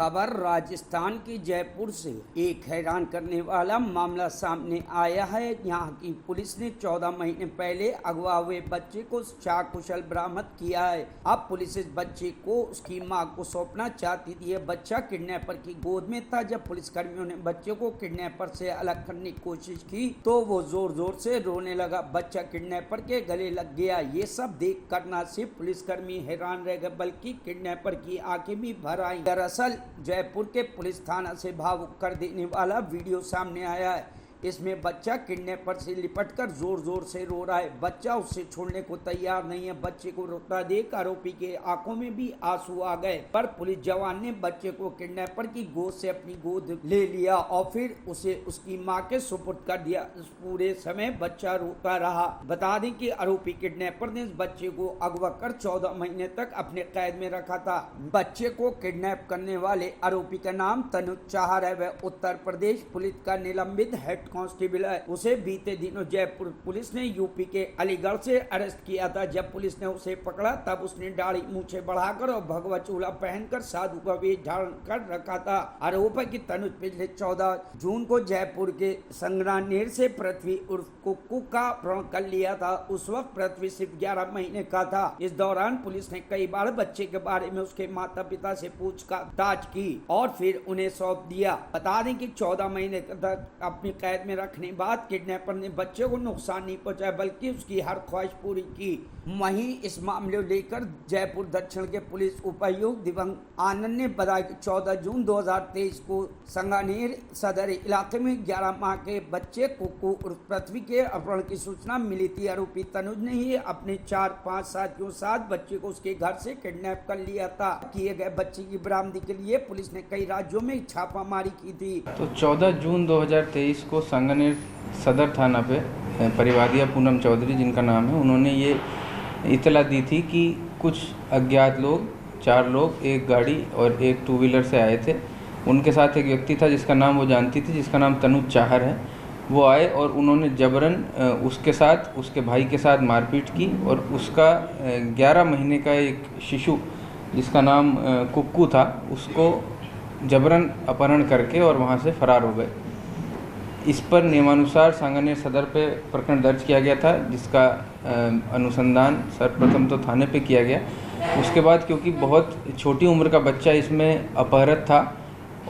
खबर राजस्थान की जयपुर से एक हैरान करने वाला मामला सामने आया है। यहाँ की पुलिस ने 14 महीने पहले अगवा हुए बच्चे को सकुशल बरामद किया है। अब पुलिस इस बच्चे को उसकी मां को सौंपना चाहती थी। यह बच्चा किडनैपर की गोद में था। जब पुलिसकर्मियों ने बच्चे को किडनैपर से अलग करने की कोशिश की तो वो जोर जोर से रोने लगा। बच्चा किडनैपर के गले लग गया। ये सब देख कर न सिर्फ पुलिसकर्मी हैरान रह गए बल्कि किडनैपर की आंखें भी भर आई। दरअसल जयपुर के पुलिस थाना से भावुक कर देने वाला वीडियो सामने आया है। इसमें बच्चा किडनैपर से लिपटकर जोर जोर से रो रहा है। बच्चा उससे छोड़ने को तैयार नहीं है। बच्चे को रोता देख आरोपी के आंखों में भी आंसू आ गए, पर पुलिस जवान ने बच्चे को किडनैपर की गोद से अपनी गोद ले लिया और फिर उसे उसकी मां के सुपुर्द कर दिया। इस पूरे समय बच्चा रोता रहा। बता दें कि आरोपी किडनैपर ने इस बच्चे को अगवा कर 14 महीने तक अपने कैद में रखा था। बच्चे को किडनैप करने वाले आरोपी का नाम तनुज चाहर है। वह उत्तर प्रदेश पुलिस का निलंबित हेड कांस्टेबल है। उसे बीते दिनों जयपुर पुलिस ने यूपी के अलीगढ़ से अरेस्ट किया था। जब पुलिस ने उसे पकड़ा तब उसने दाढ़ी मूछें बढ़ाकर और भगवा चोला पहनकर साधु का वेश धारण कर रखा था। आरोप है कि तनुज पिछले 14 जून को जयपुर के संग्रानेर से पृथ्वी उर्फ कुक्कू का अपहरण कर लिया था। उस वक्त पृथ्वी सिर्फ 11 महीने का था। इस दौरान पुलिस ने कई बार बच्चे के बारे में उसके माता पिता से पूछताछ की और फिर उन्हें सौंप दिया। बता दें कि 14 महीने तक अपनी कैद में रखने बाद किडनैपर ने बच्चे को नुकसान नहीं पहुंचाया बल्कि उसकी हर ख्वाहिश पूरी की। वहीं इस मामले को लेकर जयपुर दक्षिण के पुलिस उपायुक्त दिवंगत आनंद ने बताया कि 14 जून 2023 को संगानेर सदर इलाके में 11 माह के बच्चे कुक्कू उर्फ पृथ्वी के अपहरण की सूचना मिली थी। आरोपी तनुज ने ही अपने 4-5 साथियों के साथ बच्चे को उसके घर से किडनैप कर लिया था। किए गए बच्चे की बरामदी के लिए पुलिस ने कई राज्यों में छापामारी की थी। तो 14 जून 2023 को संगानेर सदर थाना पे परिवादिया पूनम चौधरी जिनका नाम है, उन्होंने ये इतला दी थी कि कुछ अज्ञात लोग 4 लोग एक गाड़ी और एक 2 व्हीलर से आए थे। उनके साथ एक व्यक्ति था जिसका नाम वो जानती थी, जिसका नाम तनुज चाहर है। वो आए और उन्होंने जबरन उसके साथ उसके भाई के साथ मारपीट की और उसका 11 महीने का एक शिशु जिसका नाम कुक्कू था उसको जबरन अपहरण करके और वहाँ से फरार हो गए। इस पर नियमानुसार सांगानेर सदर पे प्रकरण दर्ज किया गया था, जिसका अनुसंधान सर्वप्रथम तो थाने पे किया गया। उसके बाद क्योंकि बहुत छोटी उम्र का बच्चा इसमें अपहृत था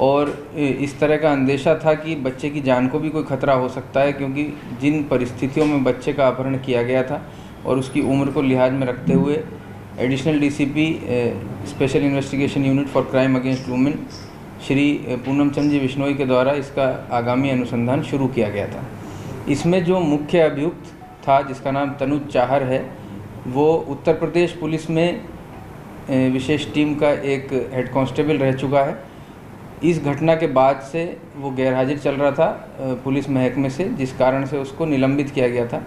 और इस तरह का अंदेशा था कि बच्चे की जान को भी कोई खतरा हो सकता है, क्योंकि जिन परिस्थितियों में बच्चे का अपहरण किया गया था और उसकी उम्र को लिहाज में रखते हुए additional DCP special investigation unit for crime against women Shri Poonam Chand ji Bishnoi के द्वारा इसका आगामी अनुसंधान शुरू किया गया था। इसमें जो मुख्य अभियुक्त था जिसका नाम तनुज चाहर है, वो उत्तर प्रदेश पुलिस में विशेष टीम का एक हेड कांस्टेबल रह चुका है। इस घटना के बाद से वो गैरहाजिर चल रहा था पुलिस महकमे से, जिस कारण से उसको निलंबित किया गया था।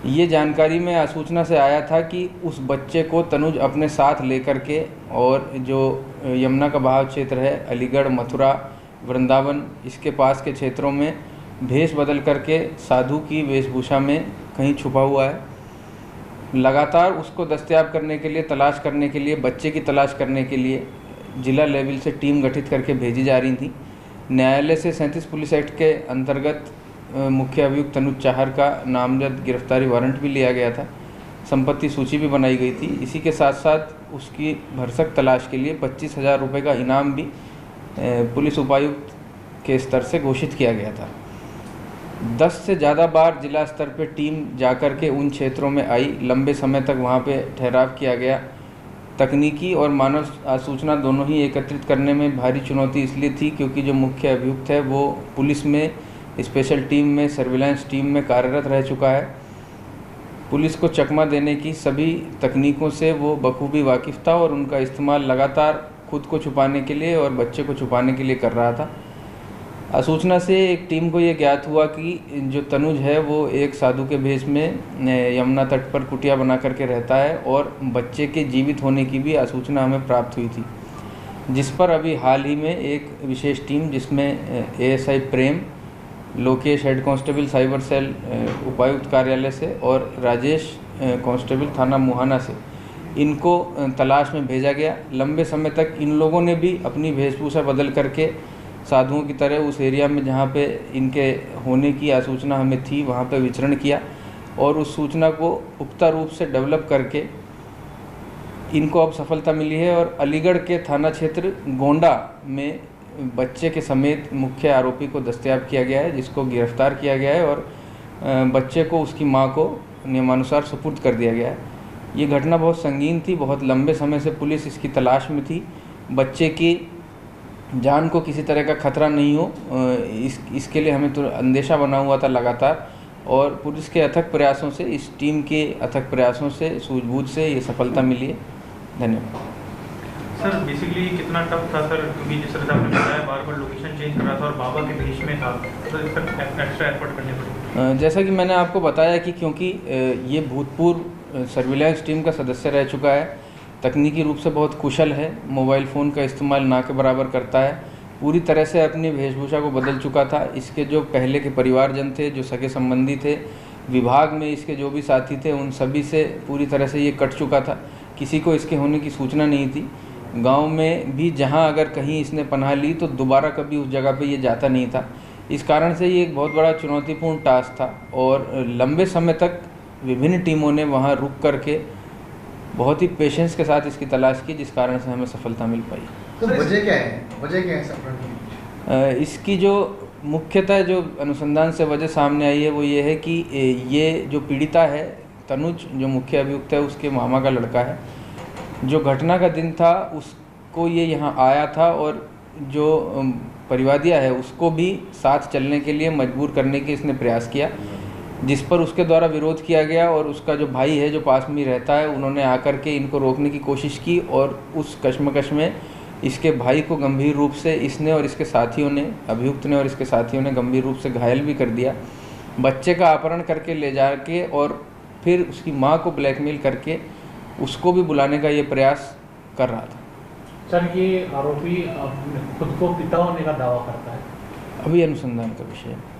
ये जानकारी में आसूचना से आया था कि उस बच्चे को तनुज अपने साथ लेकर के और जो यमुना का बहाव क्षेत्र है, अलीगढ़, मथुरा, वृंदावन, इसके पास के क्षेत्रों में भेष बदल करके साधु की वेशभूषा में कहीं छुपा हुआ है। लगातार उसको दस्तयाब करने के लिए, तलाश करने के लिए, बच्चे की तलाश करने के लिए जिला लेवल से टीम गठित करके भेजी जा रही थी। न्यायालय से 37 पुलिस एक्ट के अंतर्गत मुख्य अभियुक्त तनुज चाहर का नामजद गिरफ्तारी वारंट भी लिया गया था। संपत्ति सूची भी बनाई गई थी। इसी के साथ साथ उसकी भरसक तलाश के लिए 25,000 रुपये का इनाम भी पुलिस उपायुक्त के स्तर से घोषित किया गया था। 10 से ज़्यादा बार जिला स्तर पर टीम जाकर के उन क्षेत्रों में आई। लंबे समय तक वहाँ पे ठहराव किया गया। तकनीकी और मानव आसूचना दोनों ही एकत्रित करने में भारी चुनौती इसलिए थी क्योंकि जो मुख्य अभियुक्त है वो पुलिस में स्पेशल टीम में, सर्विलांस टीम में कार्यरत रह चुका है। पुलिस को चकमा देने की सभी तकनीकों से वो बखूबी वाकिफ़ था और उनका इस्तेमाल लगातार खुद को छुपाने के लिए और बच्चे को छुपाने के लिए कर रहा था। आसूचना से एक टीम को ये ज्ञात हुआ कि जो तनुज है वो एक साधु के भेष में यमुना तट पर कुटिया बना करके रहता है और बच्चे के जीवित होने की भी आसूचना हमें प्राप्त हुई थी, जिस पर अभी हाल ही में एक विशेष टीम जिसमें ASI Prem, Lokesh head constable cyber cell उपायुक्त कार्यालय से और राजेश कांस्टेबल थाना मुहाना से इनको तलाश में भेजा गया। लंबे समय तक इन लोगों ने भी अपनी वेशभूषा बदल करके साधुओं की तरह उस एरिया में जहाँ पे इनके होने की आसूचना हमें थी वहाँ पे विचरण किया और उस सूचना को पुख्ता रूप से डेवलप करके इनको अब सफलता मिली है। और अलीगढ़ के थाना क्षेत्र गोंडा में बच्चे के समेत मुख्य आरोपी को दस्तयाब किया गया है, जिसको गिरफ्तार किया गया है और बच्चे को उसकी मां को नियमानुसार सुपुर्द कर दिया गया है। ये घटना बहुत संगीन थी, बहुत लंबे समय से पुलिस इसकी तलाश में थी। बच्चे की जान को किसी तरह का खतरा नहीं हो इसके लिए हमें तो अंदेशा बना हुआ था लगातार, और पुलिस के अथक प्रयासों से, इस टीम के अथक प्रयासों से, सूझबूझ से ये सफलता मिली है। धन्यवाद। सर बेसिकली कितना टफ था सर, क्योंकि जिस तरह से आपने बताया बार बार लोकेशन चेंज कर रहा था और बाबा के भेष में था, तो इस पर एक्स्ट्रा एफर्ट करने पड़े। जैसा कि मैंने आपको बताया कि क्योंकि ये भूतपूर्व सर्विलांस टीम का सदस्य रह चुका है, तकनीकी रूप से बहुत कुशल है, मोबाइल फ़ोन का इस्तेमाल ना के बराबर करता है, पूरी तरह से अपनी वेशभूषा को बदल चुका था। इसके जो पहले के परिवारजन थे, जो सगे संबंधी थे, विभाग में इसके जो भी साथी थे, उन सभी से पूरी तरह से ये कट चुका था। किसी को इसके होने की सूचना नहीं थी। गांव में भी जहां अगर कहीं इसने पनाह ली तो दोबारा कभी उस जगह पे ये जाता नहीं था। इस कारण से ये एक बहुत बड़ा चुनौतीपूर्ण टास्क था और लंबे समय तक विभिन्न टीमों ने वहां रुक करके बहुत ही पेशेंस के साथ इसकी तलाश की, जिस कारण से हमें सफलता मिल पाई। तो वजह क्या है सफलता? इसकी जो मुख्यतः जो अनुसंधान से वजह सामने आई है वो ये है कि ये जो पीड़िता है तनुज, जो मुख्य अभियुक्त है, उसके मामा का लड़का है। जो घटना का दिन था उसको ये यहाँ आया था और जो परिवादिया है उसको भी साथ चलने के लिए मजबूर करने की इसने प्रयास किया, जिस पर उसके द्वारा विरोध किया गया और उसका जो भाई है जो पास में रहता है, उन्होंने आकर के इनको रोकने की कोशिश की और उस कश्मकश में इसके भाई को गंभीर रूप से इसने और इसके साथियों ने, अभियुक्त ने और इसके साथियों ने गंभीर रूप से घायल भी कर दिया। बच्चे का अपहरण करके ले जा के और फिर उसकी मां को ब्लैकमेल करके उसको भी बुलाने का ये प्रयास कर रहा था। सर ये आरोपी खुद को पिता होने का दावा करता है, अभी अनुसंधान का विषय है।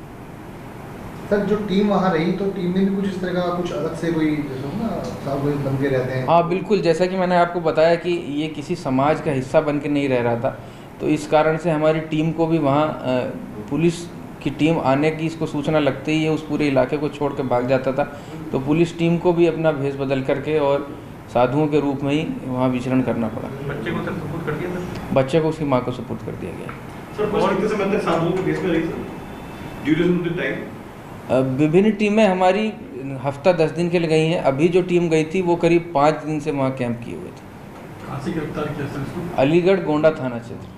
सर जो टीम वहाँ रही तो टीम में भी कुछ इस तरह का कुछ अलग से कोई जैसे ना सब कोई बन के रहते हैं? हाँ बिल्कुल, जैसा कि मैंने आपको बताया कि ये किसी समाज का हिस्सा बन के नहीं रह रहा था, तो इस कारण से हमारी टीम को भी वहाँ पुलिस की टीम आने की इसको सूचना लगते ही ये उस पूरे इलाके को छोड़ के भाग जाता था। तो पुलिस टीम को भी अपना भेष बदल करके और साधुओं के रूप में ही वहाँ विचरण करना पड़ा। बच्चे को सर सुपुर्द कर दिया सर? बच्चे को उसकी माँ को सुपुर्द कर दिया गया। सर और कितने समय तक साधुओं के भेष में रही sir? Duration of the time? विभिन्न टीमें हमारी हफ्ता 10 दिन के लिए गई हैं। अभी जो टीम गई थी वो करीब 5 दिन से वहाँ कैंप किए हुए थे। कहाँ से गिरफ्तार किया सर इसको? अलीगढ़ गोंडा थाना क्षेत्र।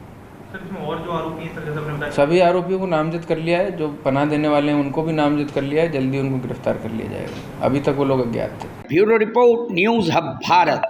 सर इसमें और जो आरोपी हैं सर, जैसे आपने बताया सभी आरोपियों को नामजद कर लिया है, जो पनाह देने वाले हैं उनको भी नामजद कर लिया है, जल्दी उनको गिरफ्तार कर लिया जाएगा। अभी तक वो लोग अज्ञात थे। Bureau report, news hub Bharat.